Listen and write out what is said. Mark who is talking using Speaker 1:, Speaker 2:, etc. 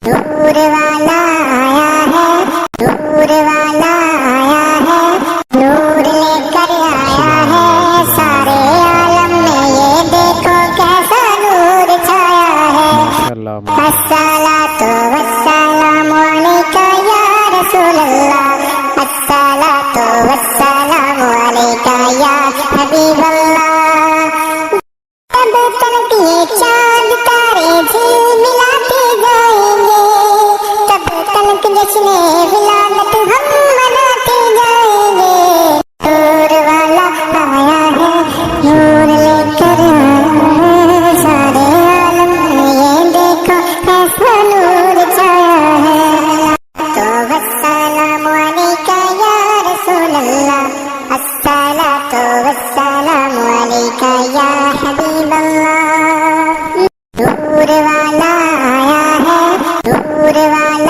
Speaker 1: नूर वाला आया है, नूर वाला आया है, नूर लेकर आया है सारे आलम में। ये देखो कैसा नूर छाया है। अस्सलातु वस्सलामु अलैका या रसूल अल्लाह, अस्सलातु वस्सलामु अलैका या हबीब अल्लाह। तब तक ये चांद तारे झिलमिलाते जाएंगे, तब तक जश्न विलादत हम मनाते जाएंगे। नूर वाला आया है, नूर लेकर आया है सारे आलम में। ये देखो कैसा नूर छाया है। तो वस्सलामु अलैका या रसूल अल्लाह, अस्सलातु वस्सलामु अलैका या हबीब अल्लाह। नूर वाला आया है, नूर वाला